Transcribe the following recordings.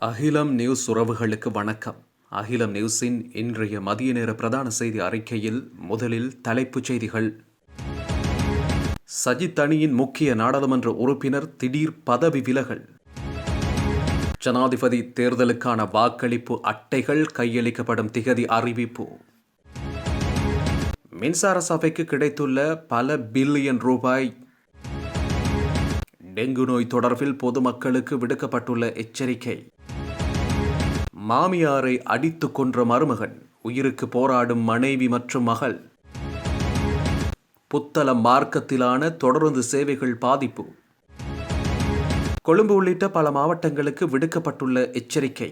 அகிலம் நியூஸ் உறவுகளுக்கு வணக்கம். அகிலம் நியூஸின் இன்றைய மதிய நேர பிரதான செய்தி அறிக்கையில் முதலில் தலைப்புச் செய்திகள். சஜித் அணியின் முக்கிய நாடாளுமன்ற உறுப்பினர் திடீர் பதவி விலகல். ஜனாதிபதி தேர்தலுக்கான வாக்களிப்பு அட்டைகள் கையளிக்கப்படும் திகதி அறிவிப்பு. மின்சார சபைக்கு கிடைத்துள்ள பல பில்லியன் ரூபாய். டெங்கு நோய் தொடர்பில் பொதுமக்களுக்கு விடுக்கப்பட்டுள்ள எச்சரிக்கை. மாமியாரை அடித்துக் கொன்ற மருமகன், உயிருக்கு போராடும் மனைவி மற்றும் மகள். புத்தள மார்க்கத்திலான தொடருந்து சேவைகள் பாதிப்பு. கொழும்பு உள்ளிட்ட பல மாவட்டங்களுக்கு விடுக்கப்பட்டுள்ள எச்சரிக்கை.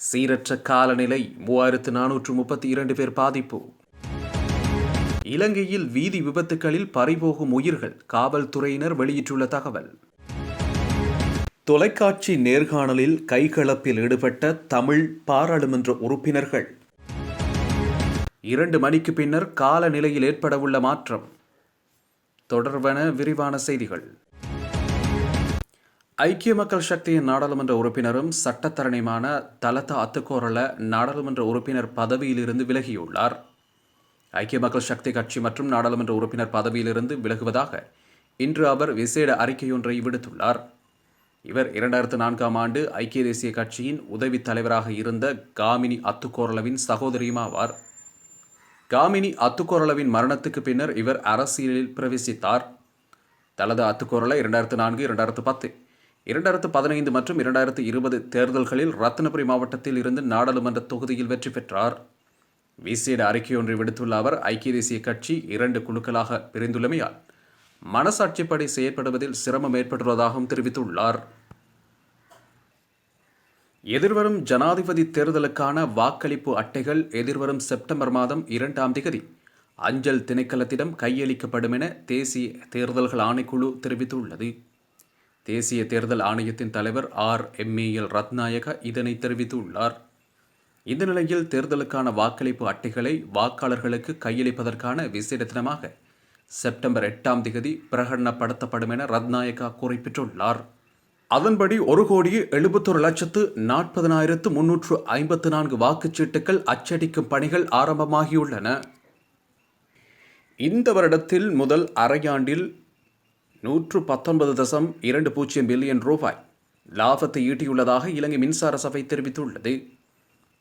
சீரற்ற காலநிலை, 3432 பேர் பாதிப்பு. இலங்கையில் வீதி விபத்துகளில் பறிபோகும் உயிர்கள், காவல்துறையினர் வெளியிட்டுள்ள தகவல். தொலைக்காட்சி நேர்காணலில் கைகலப்பில் ஈடுபட்ட தமிழ் பாராளுமன்ற உறுப்பினர்கள். 2 மணிக்கு பின்னர் காலநிலையில் ஏற்படவுள்ள மாற்றம் தொடர்பான விரிவான செய்திகள். ஐக்கிய மக்கள் சக்தியின் நாடாளுமன்ற உறுப்பினரும் சட்டத்தரணியுமான தலதா அத்துக்கோரள நாடாளுமன்ற உறுப்பினர் பதவியிலிருந்து விலகியுள்ளார். ஐக்கிய மக்கள் சக்தி கட்சி மற்றும் நாடாளுமன்ற உறுப்பினர் பதவியிலிருந்து விலகுவதாக இன்று அவர் விசேட அறிக்கையொன்றை விடுத்துள்ளார். இவர் 2004ஆம் ஆண்டு ஐக்கிய தேசிய கட்சியின் உதவி தலைவராக இருந்த காமினி அத்துக்கோரளவின் சகோதரியுமாவார். காமினி அத்துக்கோரளவின் மரணத்துக்கு பின்னர் இவர் அரசியலில் பிரவேசித்தார். தலதா அத்துக்கோரள 2004, 2010, 2015 மற்றும் 2020 தேர்தல்களில் ரத்தினபுரி மாவட்டத்தில் இருந்து நாடாளுமன்ற தொகுதியில் வெற்றி பெற்றார். விசேட அறிக்கையொன்றை விடுத்துள்ள அவர், ஐக்கிய தேசிய கட்சி 2 குழுக்களாக பிரிந்துள்ளமையால் மனசாட்சிப்படி செயற்படுவதில் சிரமம் ஏற்பட்டுள்ளதாகவும் தெரிவித்துள்ளார். எதிர்வரும் ஜனாதிபதி தேர்தலுக்கான வாக்களிப்பு அட்டைகள் எதிர்வரும் செப்டம்பர் மாதம் 2ஆம் தேதி அஞ்சல் திணைக்களத்திடம் கையளிக்கப்படும் என தேசிய தேர்தல்கள் ஆணைக்குழு தெரிவித்துள்ளது. தேசிய தேர்தல் ஆணையத்தின் தலைவர் RMAL ரத்நாயக இதனை தெரிவித்துள்ளார். இந்த நிலையில் தேர்தலுக்கான வாக்களிப்பு அட்டைகளை வாக்காளர்களுக்கு கையளிப்பதற்கான விசேட தினமாக செப்டம்பர் 8ஆம் தேதி பிரகடனப்படுத்தப்படும் என ரத்நாயகா குறிப்பிட்டுள்ளார். அதன்படி 1,40,40,354 வாக்குச்சீட்டுகள் அச்சடிக்கும் பணிகள் ஆரம்பமாகியுள்ளன. இந்த வருடத்தில் முதல் அரையாண்டில் 119.20 பில்லியன் ரூபாய் லாபத்தை ஈட்டியுள்ளதாக இலங்கை மின்சார சபை தெரிவித்துள்ளது.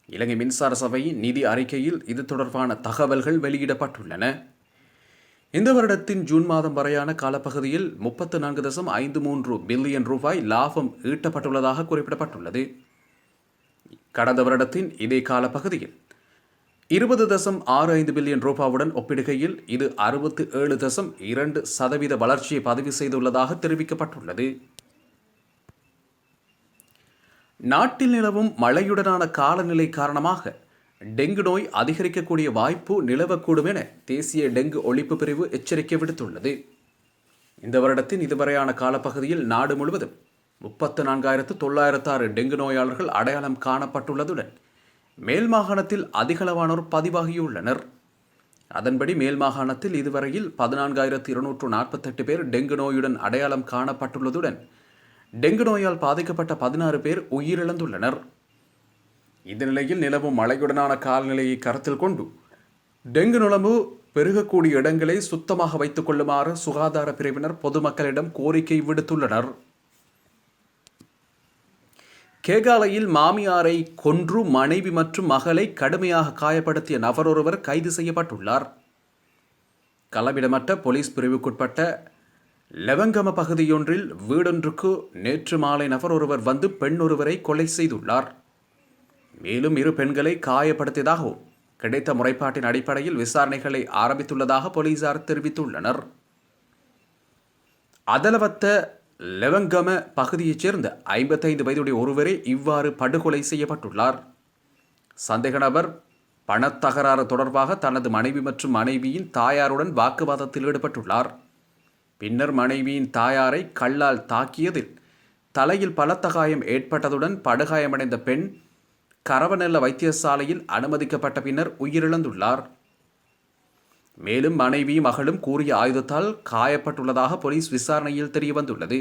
இலங்கை மின்சார சபையின் நிதி அறிக்கையில் இது தொடர்பான தகவல்கள் வெளியிடப்பட்டுள்ளன. இந்த வருடத்தின் ஜூன் மாதம் வரையான காலப்பகுதியில் 34.53 பில்லியன் ரூபாய் லாபம் ஈட்டப்பட்டுள்ளதாக குறிப்பிடப்பட்டுள்ளது. கடந்த வருடத்தின் இதே காலப்பகுதியில் 20.65 பில்லியன் ரூபாவுடன் ஒப்பிடுகையில் இது 67.2% வளர்ச்சியை பதிவு செய்துள்ளதாக தெரிவிக்கப்பட்டுள்ளது. நாட்டில் நிலவும் மழையுடனான காலநிலை காரணமாக டெங்கு நோய் அதிகரிக்கக்கூடிய வாய்ப்பு நிலவக்கூடும் என தேசிய டெங்கு ஒழிப்பு பிரிவு எச்சரிக்கை விடுத்துள்ளது. இந்த வருடத்தின் இதுவரையான காலப்பகுதியில் நாடு முழுவதும் 34,906 டெங்கு நோயாளர்கள் அடையாளம் காணப்பட்டுள்ளதுடன் மேல் மாகாணத்தில் அதிகளவானோர் பதிவாகியுள்ளனர். அதன்படி மேல் மாகாணத்தில் இதுவரையில் 14,248 பேர் டெங்கு நோயுடன் அடையாளம் காணப்பட்டுள்ளதுடன் டெங்கு நோயால் பாதிக்கப்பட்ட 16 பேர் உயிரிழந்துள்ளனர். இந்த நிலையில் நிலவும் மழையுடனான காலநிலையை கருத்தில் கொண்டு டெங்கு நுளம்பு பெருகக்கூடிய இடங்களை சுத்தமாக வைத்துக் கொள்ளுமாறு சுகாதார பிரிவினர் பொதுமக்களிடம் கோரிக்கை விடுத்துள்ளனர். கேகாலையில் மாமியாரை கொன்று மனைவி மற்றும் மகளை கடுமையாக காயப்படுத்திய நபர் ஒருவர் கைது செய்யப்பட்டுள்ளார். களவிடமற்ற போலீஸ் பிரிவுக்குட்பட்ட லெவங்கம பகுதியொன்றில் வீடொன்றுக்கு நேற்று மாலை நபர் ஒருவர் வந்து பெண் ஒருவரை கொலை செய்துள்ளார். மேலும் 2 பெண்களை காயப்படுத்தியதாகவும் கிடைத்த முறைப்பாட்டின் அடிப்படையில் விசாரணைகளை ஆரம்பித்துள்ளதாக போலீசார் தெரிவித்துள்ளனர். அதலவத்த லெவங்கம பகுதியைச் சேர்ந்த 55 வயதுடைய ஒருவரே இவ்வாறு படுகொலை செய்யப்பட்டுள்ளார். சந்தேக நபர் பணத்தகராறு தொடர்பாக தனது மனைவி மற்றும் மனைவியின் தாயாருடன் வாக்குவாதத்தில் ஈடுபட்டுள்ளார். பின்னர் மனைவியின் தாயாரை கல்லால் தாக்கியதில் தலையில் பலத்த காயம் ஏற்பட்டதுடன் படுகாயமடைந்த பெண் கரவநெல்ல வைத்தியசாலையில் அனுமதிக்கப்பட்ட பின்னர் உயிரிழந்துள்ளார். மேலும் மனைவி மகளும் கூறிய ஆயுதத்தால் காயப்பட்டுள்ளதாக போலீஸ் விசாரணையில் தெரியவந்துள்ளது.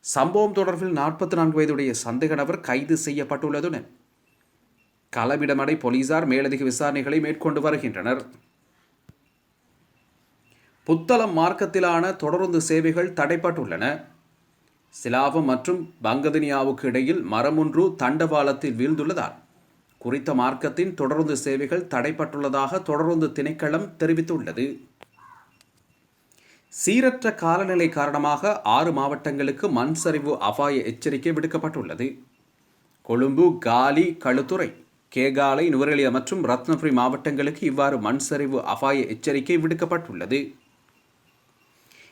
சம்பவம் தொடர்பில் 44 வயதுடைய சந்தேக நபர் கைது செய்யப்பட்டுள்ளதுடன் களமிடமடை போலீசார் மேலதிக விசாரணைகளை மேற்கொண்டு வருகின்றனர். புத்தளம் மார்க்கத்திலான தொடருந்து சேவைகள் தடைப்பட்டுள்ளன. சிலாவம் மற்றும் பங்கதனியாவுக்கு இடையில் மரமொன்று தண்டவாளத்தில் வீழ்ந்துள்ளதால் குறித்த மார்க்கத்தின் தொடருந்து சேவைகள் தடைப்பட்டுள்ளதாக தொடருந்து திணைக்களம் தெரிவித்துள்ளது. சீரற்ற காலநிலை காரணமாக 6 மாவட்டங்களுக்கு மண் சரிவு அபாய எச்சரிக்கை விடுக்கப்பட்டுள்ளது. கொழும்பு, காலி, களுத்துறை, கேகாலை, நுவரெலியா மற்றும் ரத்னபுரி மாவட்டங்களுக்கு இவ்வாறு மண் சரிவு அபாய எச்சரிக்கை விடுக்கப்பட்டுள்ளது.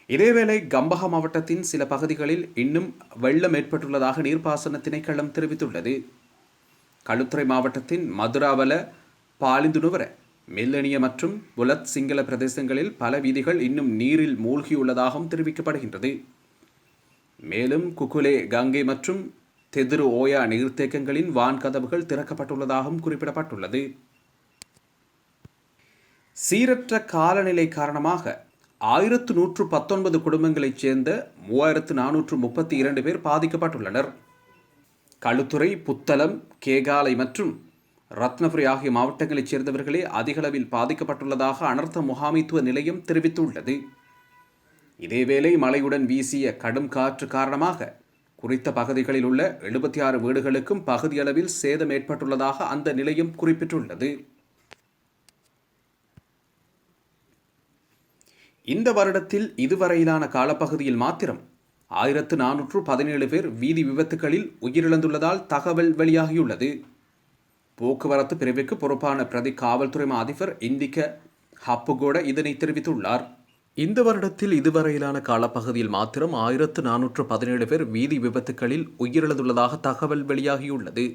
இதேவேளை கம்பஹா மாவட்டத்தின் சில பகுதிகளில் இன்னும் வெள்ளம் ஏற்பட்டுள்ளதாக நீர்ப்பாசன திணைக்களம் தெரிவித்துள்ளது. களுத்துறை மாவட்டத்தின் மதுராவல, பாலிந்துணுவர, மெல்லனிய மற்றும் புலத் சிங்கள பிரதேசங்களில் பல வீதிகள் இன்னும் நீரில் மூழ்கியுள்ளதாகவும் தெரிவிக்கப்படுகின்றது. மேலும் குகுலே, கங்கை மற்றும் தெதிரு ஓயா நீர்த்தேக்கங்களின் வான்கதவுகள் திறக்கப்பட்டுள்ளதாகவும் குறிப்பிடப்பட்டுள்ளது. சீரற்ற காலநிலை காரணமாக 1119 குடும்பங்களைச் சேர்ந்த 3432 பேர் பாதிக்கப்பட்டுள்ளனர். களுத்துறை, புத்தளம், கேகாலை மற்றும் ரத்னபுரி ஆகிய மாவட்டங்களைச் சேர்ந்தவர்களே அதிகளவில் பாதிக்கப்பட்டுள்ளதாக அனர்த்த முகாமைத்துவ நிலையம் தெரிவித்துள்ளது. இதேவேளை மழையுடன் வீசிய கடும் காற்று காரணமாக குறித்த பகுதிகளில் உள்ள 76 வீடுகளுக்கும் பகுதியளவில் சேதம் ஏற்பட்டுள்ளதாக அந்த நிலையம் குறிப்பிட்டுள்ளது. இந்த வருடத்தில் இதுவரையிலான காலப்பகுதியில் மாத்திரம் 1417 பேர் வீதி விபத்துகளில் உயிரிழந்துள்ளதால் தகவல் வெளியாகியுள்ளது. போக்குவரத்து பிரிவுக்கு பொறுப்பான பிரதி காவல்துறை அதிபர் இந்திக்க ஹப்புகோட இதனை தெரிவித்துள்ளார். இந்த வருடத்தில் இதுவரையிலான காலப்பகுதியில் மாத்திரம் 1417 பேர் வீதி விபத்துகளில் உயிரிழந்துள்ளதாக தகவல் வெளியாகியுள்ளது.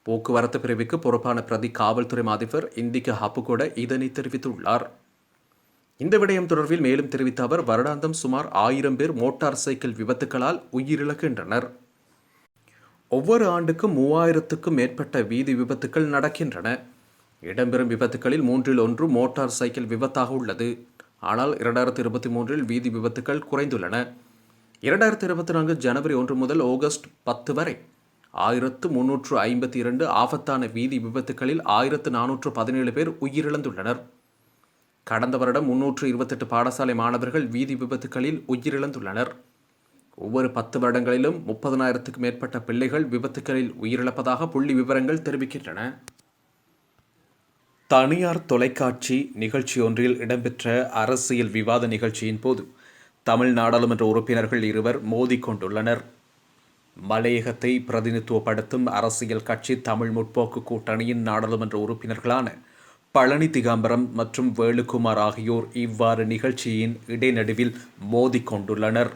போக்குவரத்து பிரிவுக்கு பொறுப்பான பிரதி காவல்துறை அதிபர் இந்திக்க ஹப்புகோட இதனை தெரிவித்துள்ளார். இந்த விடயம் தொடர்பில் மேலும் தெரிவித்த அவர், வருடாந்தம் சுமார் 1000 பேர் மோட்டார் சைக்கிள் விபத்துகளால் உயிரிழக்கின்றனர். ஒவ்வொரு ஆண்டுக்கும் 3000க்கும் மேற்பட்ட வீதி விபத்துக்கள் நடக்கின்றன. இடம்பெறும் விபத்துக்களில் 1/3 மோட்டார் சைக்கிள் விபத்தாக உள்ளது. ஆனால் 2023 வீதி விபத்துக்கள் குறைந்துள்ளன. 2024 ஜனவரி 1 முதல் ஆகஸ்ட் 10 வரை 1352 ஆபத்தான வீதி விபத்துக்களில் 1417 பேர் உயிரிழந்துள்ளனர். கடந்த வருடம் 328 பாடசாலை மாணவர்கள் வீதி விபத்துக்களில் உயிரிழந்துள்ளனர். ஒவ்வொரு 10 வருடங்களிலும் 30,000க்கும் மேற்பட்ட பிள்ளைகள் விபத்துக்களில் உயிரிழப்பதாக புள்ளி விவரங்கள் தெரிவிக்கின்றன. தனியார் தொலைக்காட்சி நிகழ்ச்சியொன்றில் இடம்பெற்ற அரசியல் விவாத நிகழ்ச்சியின் போது தமிழ் நாடாளுமன்ற உறுப்பினர்கள் இருவர் மோதிக்கொண்டுள்ளனர். மலையகத்தை பிரதிநிதித்துவப்படுத்தும் அரசியல் கட்சி தமிழ் முற்போக்கு கூட்டணியின் நாடாளுமன்ற உறுப்பினர்களான பழனி திகாம்பரம் மற்றும் வேலுக்குமார் ஆகியோர் இவ்வாறு நிகழ்ச்சியின் இடைநடுவில் மோதிக்கொண்டுள்ளனர்.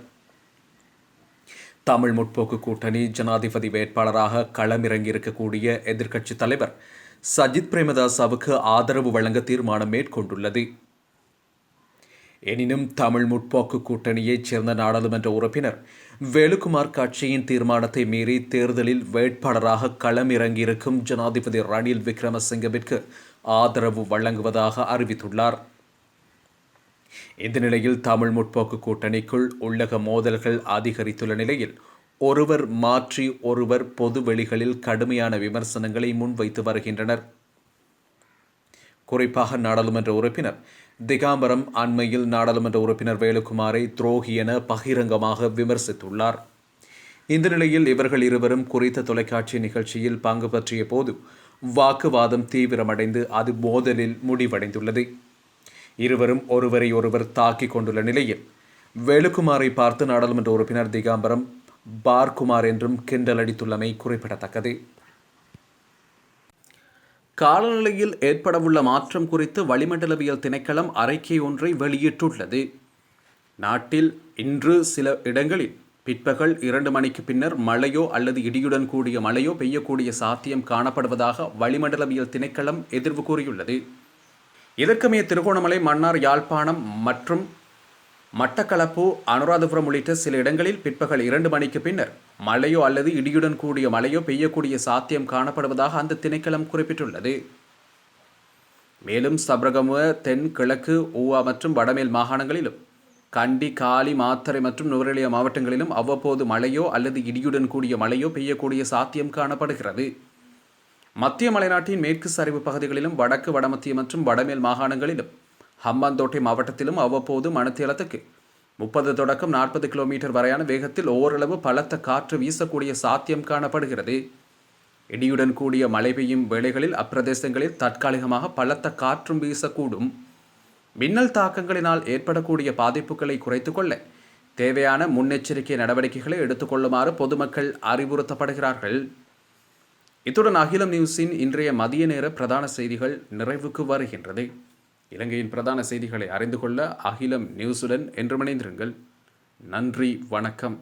தமிழ் முற்போக்கு கூட்டணி ஜனாதிபதி வேட்பாளராக களமிறங்கியிருக்கக்கூடிய எதிர்க்கட்சித் தலைவர் சஜித் பிரேமதாசவுக்கு ஆதரவு வழங்க தீர்மானம் மேற்கொண்டுள்ளது. எனினும் தமிழ் முற்போக்கு கூட்டணியைச் சேர்ந்த நாடாளுமன்ற உறுப்பினர் வேலுக்குமார் கட்சியின் தீர்மானத்தை மீறி தேர்தலில் வேட்பாளராக களமிறங்கியிருக்கும் ஜனாதிபதி ரணில் விக்ரமசிங்கவிற்கு ஆதரவு வழங்குவதாக அறிவித்துள்ளார். இந்த நிலையில் தமிழ் முற்போக்கு கூட்டணிக்குள் உள்ளக மோதல்கள் அதிகரித்துள்ள நிலையில் ஒருவர் மாற்றி ஒருவர் பொது வெளிகளில் கடுமையான விமர்சனங்களை முன்வைத்து வருகின்றனர். குறிப்பாக நாடாளுமன்ற உறுப்பினர் திகாம்பரம் அண்மையில் நாடாளுமன்ற உறுப்பினர் வேலுக்குமாரை துரோகி என பகிரங்கமாக விமர்சித்துள்ளார். இந்த நிலையில் இவர்கள் இருவரும் குறித்த தொலைக்காட்சி நிகழ்ச்சியில் பங்கு பற்றிய போது வாக்குவாதம் தீவிரமடைந்து அது மோதலில் முடிவடைந்துள்ளது. இருவரும் ஒருவரை ஒருவர் தாக்கிக் கொண்டுள்ள நிலையில் வேலுக்குமாரை பார்த்து நாடாளுமன்ற உறுப்பினர் திகாம்பரம் பார்குமார் என்றும் கிண்டல் அடித்துள்ளமை குறிப்பிடத்தக்கது. காலநிலையில் ஏற்படவுள்ள மாற்றம் குறித்து வளிமண்டலவியல் திணைக்களம் அறிக்கை ஒன்றை வெளியிட்டுள்ளது. நாட்டில் இன்று சில இடங்களில் பிற்பகல் 2 மணிக்கு பின்னர் மழையோ அல்லது இடியுடன் கூடிய மழையோ பெய்யக்கூடிய சாத்தியம் காணப்படுவதாக வளிமண்டலவியல் திணைக்களம் எதிர்வு கூறியுள்ளது. இதற்கமைய திருகோணமலை, மன்னார், யாழ்ப்பாணம் மற்றும் மட்டக்களப்பு, அனுராதபுரம் உள்ளிட்ட சில இடங்களில் பிற்பகல் 2 மணிக்கு பின்னர் மழையோ அல்லது இடியுடன் கூடிய மழையோ பெய்யக்கூடிய சாத்தியம் காணப்படுவதாக அந்த திணைக்களம் குறிப்பிட்டுள்ளது. மேலும் சப்ரகமுவ, தென், கிழக்கு, ஊவா மற்றும் வடமேல் மாகாணங்களிலும் கண்டி, காலி, மாத்தறை மற்றும் நுவரெலியா மாவட்டங்களிலும் அவ்வப்போது மழையோ அல்லது இடியுடன் கூடிய மழையோ பெய்யக்கூடிய சாத்தியம் காணப்படுகிறது. மத்திய மலைநாட்டின் மேற்கு சரிவு பகுதிகளிலும் வடக்கு, வடமத்திய மற்றும் வடமேல் மாகாணங்களிலும் ஹம்பாந்தோட்டை மாவட்டத்திலும் அவ்வப்போது மணித்தியாலத்துக்கு 30 தொடக்கம் 40 கிலோமீட்டர் வரையான வேகத்தில் ஓரளவு பலத்த காற்று வீசக்கூடிய சாத்தியம் காணப்படுகிறது. இடியுடன் கூடிய மழை பெய்யும் வேளைகளில் அப்பிரதேசங்களில் தற்காலிகமாக பலத்த காற்றும் வீசக்கூடும். மின்னல் தாக்கங்களினால் ஏற்படக்கூடிய பாதிப்புகளை குறைத்துக் கொள்ள தேவையான முன்னெச்சரிக்கை நடவடிக்கைகளை எடுத்துக்கொள்ளுமாறு பொதுமக்கள் அறிவுறுத்தப்படுகிறார்கள். இத்துடன் அகிலம் நியூஸின் இன்றைய மதிய நேர பிரதான செய்திகள் நிறைவுக்கு வருகின்றது. இலங்கையின் பிரதான செய்திகளை அறிந்து கொள்ள அகிலம் நியூஸுடன் என்றும் இணைந்திருங்கள். நன்றி, வணக்கம்.